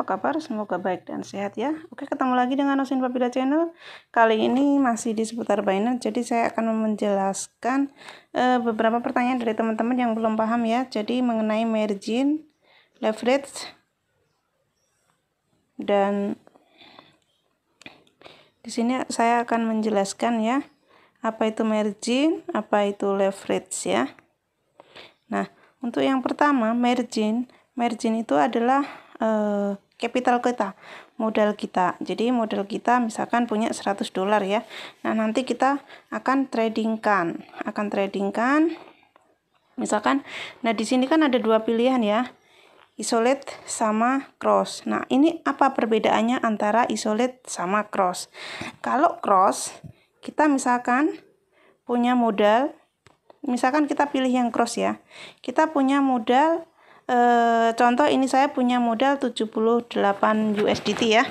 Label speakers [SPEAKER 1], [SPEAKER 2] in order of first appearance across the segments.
[SPEAKER 1] apa kabar? Semoga baik dan sehat ya. Oke, ketemu lagi dengan Nosin Papida Channel. Kali ini masih di seputar Binance, jadi saya akan menjelaskan beberapa pertanyaan dari teman-teman yang belum paham ya. Jadi mengenai margin, leverage, dan di sini saya akan menjelaskan ya, apa itu margin, apa itu leverage ya. Nah, untuk yang pertama, margin itu adalah capital kita, modal kita. Jadi modal kita misalkan punya $100 ya. Nah, nanti kita akan tradingkan. Misalkan, nah di sini kan ada dua pilihan ya. Isolate sama cross. Nah, ini apa perbedaannya antara isolate sama cross? Kalau cross, kita misalkan punya modal, misalkan kita pilih yang cross ya. Kita punya modal, contoh ini saya punya modal 78 USDT ya.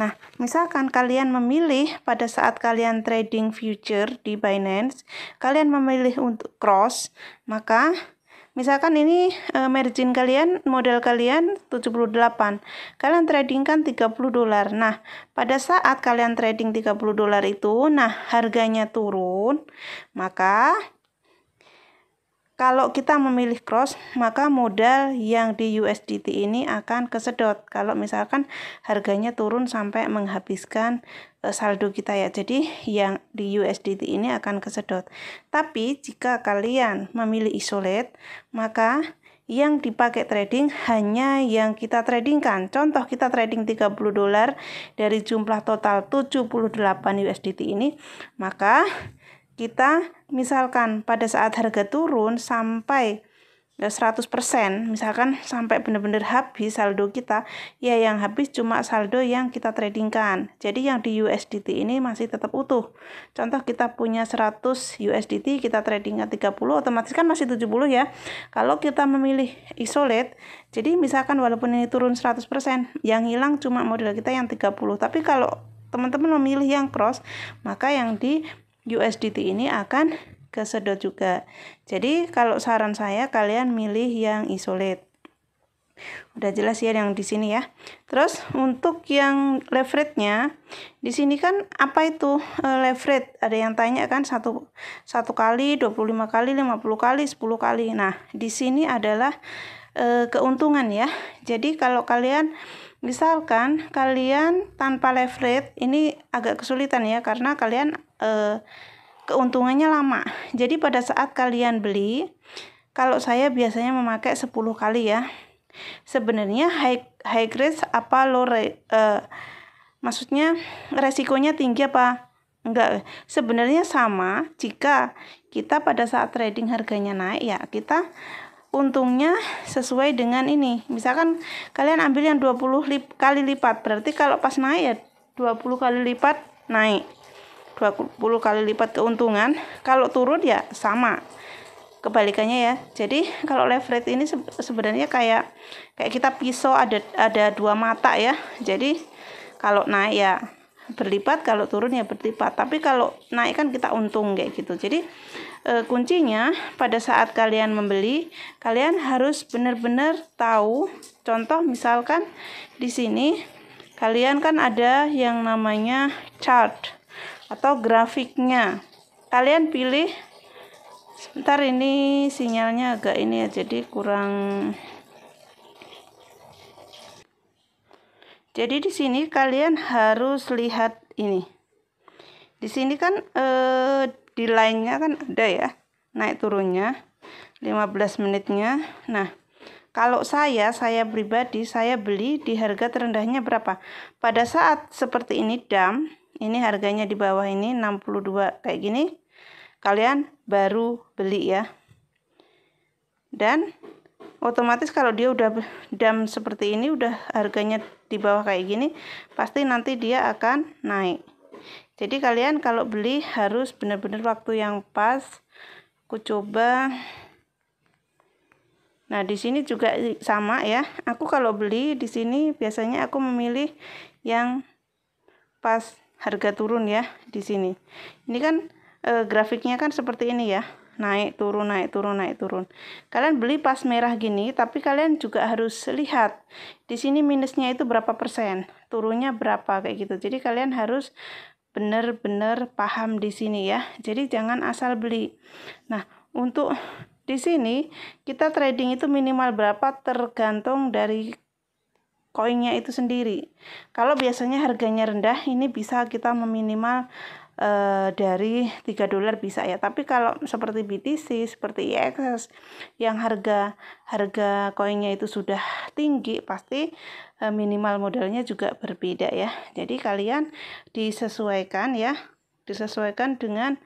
[SPEAKER 1] Nah, misalkan kalian memilih pada saat kalian trading future di Binance, kalian memilih untuk cross, maka misalkan ini margin kalian, modal kalian 78. Kalian tradingkan $30. Nah, pada saat kalian trading $30 itu, nah harganya turun, maka kalau kita memilih cross, maka modal yang di USDT ini akan kesedot. Kalau misalkan harganya turun sampai menghabiskan saldo kita ya. Jadi yang di USDT ini akan kesedot. Tapi jika kalian memilih isolate, maka yang dipakai trading hanya yang kita tradingkan. Contoh kita trading $30 dari jumlah total 78 USDT ini, maka kita misalkan pada saat harga turun sampai 100%, misalkan sampai benar-benar habis saldo kita, ya yang habis cuma saldo yang kita tradingkan. Jadi yang di USDT ini masih tetap utuh. Contoh kita punya 100 USDT, kita tradingkan 30, otomatis kan masih 70 ya. Kalau kita memilih isolate, jadi misalkan walaupun ini turun 100%, yang hilang cuma modal kita yang 30. Tapi kalau teman-teman memilih yang cross, maka yang di USDT ini akan kesedot juga. Jadi kalau saran saya kalian milih yang isolate. Udah jelas ya yang di sini ya. Terus untuk yang leverage-nya, di sini kan apa itu leverage? Ada yang tanya kan satu kali, 25 kali, 50 kali, 10 kali. Nah, di sini adalah keuntungan ya. Jadi kalau kalian misalkan kalian tanpa leverage, ini agak kesulitan ya, karena kalian keuntungannya lama. Jadi pada saat kalian beli, kalau saya biasanya memakai 10 kali ya. Sebenarnya high risk apa low maksudnya resikonya tinggi apa enggak? Sebenarnya sama. Jika kita pada saat trading harganya naik ya, kita untungnya sesuai dengan ini. Misalkan kalian ambil yang 20 kali lipat, berarti kalau pas naik ya 20 kali lipat naik. 20 kali lipat keuntungan. Kalau turun ya sama, kebalikannya ya. Jadi kalau leverage ini sebenarnya kayak kita pisau, ada dua mata ya. Jadi kalau naik ya berlipat, kalau turun ya berlipat. Tapi kalau naik kan kita untung kayak gitu. Jadi kuncinya pada saat kalian membeli, kalian harus benar-benar tahu. Contoh misalkan di sini kalian kan ada yang namanya chart atau grafiknya. Kalian pilih, sebentar ini sinyalnya agak ini ya, jadi kurang. Jadi di sini kalian harus lihat ini. Di sini kan di line-nya kan ada ya, naik turunnya 15 menitnya. Nah, kalau saya pribadi, saya beli di harga terendahnya berapa? Pada saat seperti ini dump, ini harganya di bawah ini 62 kayak gini, kalian baru beli ya. Dan otomatis kalau dia udah dump seperti ini, udah harganya di bawah kayak gini, pasti nanti dia akan naik. Jadi kalian kalau beli harus benar-benar waktu yang pas. Aku coba. Nah, di sini juga sama ya. Aku kalau beli di sini biasanya aku memilih yang pas harga turun ya di sini. Ini kan grafiknya kan seperti ini ya. naik turun naik turun naik turun. Kalian beli pas merah gini, tapi kalian juga harus lihat di sini minusnya itu berapa persen, turunnya berapa kayak gitu. Jadi kalian harus benar-benar paham di sini ya. Jadi jangan asal beli. Nah, untuk di sini kita trading itu minimal berapa tergantung dari koinnya itu sendiri. Kalau biasanya harganya rendah, ini bisa kita meminimal dari $3 bisa ya. Tapi kalau seperti BTC, seperti IXS yang harga koinnya itu sudah tinggi, pasti minimal modalnya juga berbeda ya. Jadi kalian disesuaikan ya, disesuaikan dengan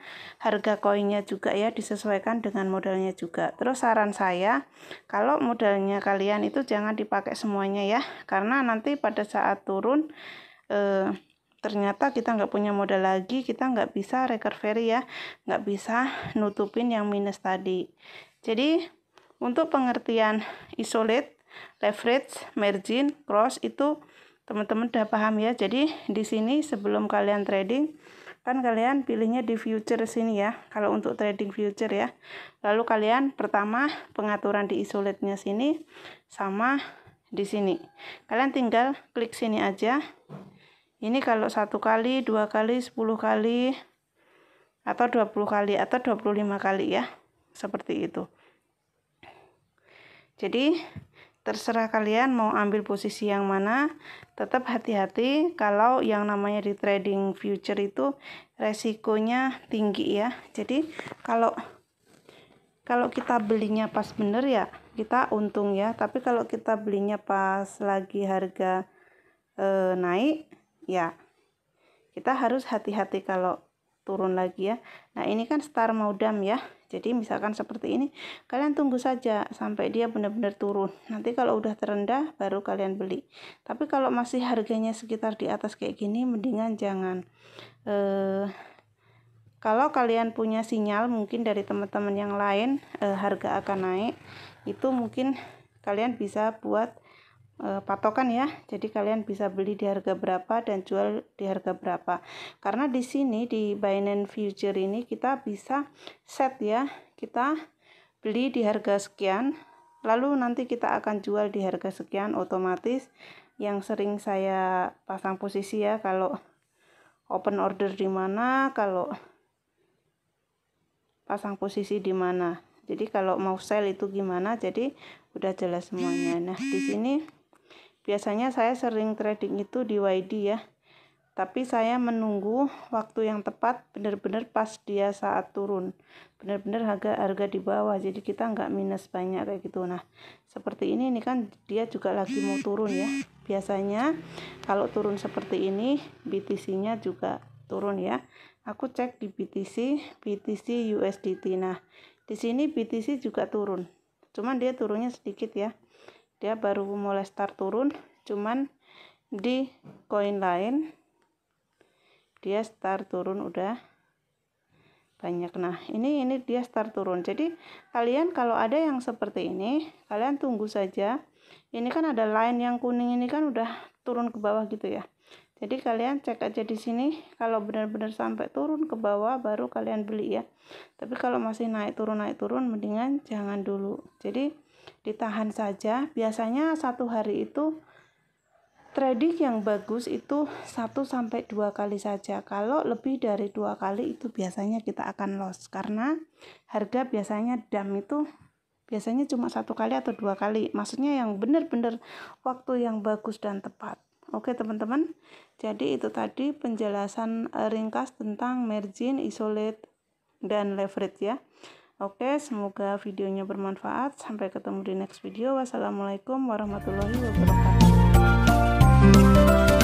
[SPEAKER 1] harga koinnya juga ya, disesuaikan dengan modalnya juga. Terus saran saya, kalau modalnya kalian itu jangan dipakai semuanya ya, karena nanti pada saat turun ternyata kita nggak punya modal lagi, kita nggak bisa recovery ya, nggak bisa nutupin yang minus tadi. Jadi untuk pengertian isolate, leverage, margin, cross itu teman-teman udah paham ya. Jadi di sini sebelum kalian trading kan kalian pilihnya di future sini ya, kalau untuk trading future ya. Lalu kalian pertama pengaturan di isolate-nya sini sama di sini. Kalian tinggal klik sini aja. Ini kalau 1 kali, 2 kali, 10 kali, atau 20 kali, atau 25 kali ya. Seperti itu. Jadi, terserah kalian mau ambil posisi yang mana. Tetap hati-hati kalau yang namanya di trading future itu resikonya tinggi ya. Jadi, kalau kita belinya pas bener ya, kita untung ya. Tapi kalau kita belinya pas lagi harga naik, ya kita harus hati-hati kalau turun lagi ya. Nah ini kan star modam ya, jadi misalkan seperti ini kalian tunggu saja sampai dia benar-benar turun. Nanti kalau udah terendah baru kalian beli. Tapi kalau masih harganya sekitar di atas kayak gini, mendingan jangan. Kalau kalian punya sinyal mungkin dari teman-teman yang lain harga akan naik, itu mungkin kalian bisa buat patokan ya. Jadi kalian bisa beli di harga berapa dan jual di harga berapa. Karena di sini di Binance Future ini kita bisa set ya. Kita beli di harga sekian, lalu nanti kita akan jual di harga sekian otomatis. Yang sering saya pasang posisi ya, kalau open order di mana, kalau pasang posisi di mana. Jadi kalau mau sell itu gimana, jadi udah jelas semuanya. Nah, di sini biasanya saya sering trading itu di YD ya, tapi saya menunggu waktu yang tepat, benar-benar pas dia saat turun, benar-benar harga di bawah, jadi kita nggak minus banyak kayak gitu. Nah seperti ini kan dia juga lagi mau turun ya. Biasanya kalau turun seperti ini BTC-nya juga turun ya. Aku cek di BTC USDT. Nah di sini BTC juga turun, cuman dia turunnya sedikit ya. Dia baru mulai start turun, cuman di koin lain dia start turun udah banyak. Nah ini dia start turun. Jadi kalian kalau ada yang seperti ini, kalian tunggu saja. Ini kan ada line yang kuning ini kan udah turun ke bawah gitu ya. Jadi kalian cek aja di sini, kalau benar-benar sampai turun ke bawah baru kalian beli ya. Tapi kalau masih naik turun mendingan jangan dulu. Jadi ditahan saja. Biasanya satu hari itu trading yang bagus itu 1-2 kali saja. Kalau lebih dari 2 kali itu biasanya kita akan loss, karena harga biasanya dam itu biasanya cuma 1 kali atau 2 kali. Maksudnya yang benar-benar waktu yang bagus dan tepat. Oke teman-teman, jadi itu tadi penjelasan ringkas tentang margin, isolate, dan leverage ya. Oke, semoga videonya bermanfaat. Sampai ketemu di next video. Wassalamualaikum warahmatullahi wabarakatuh.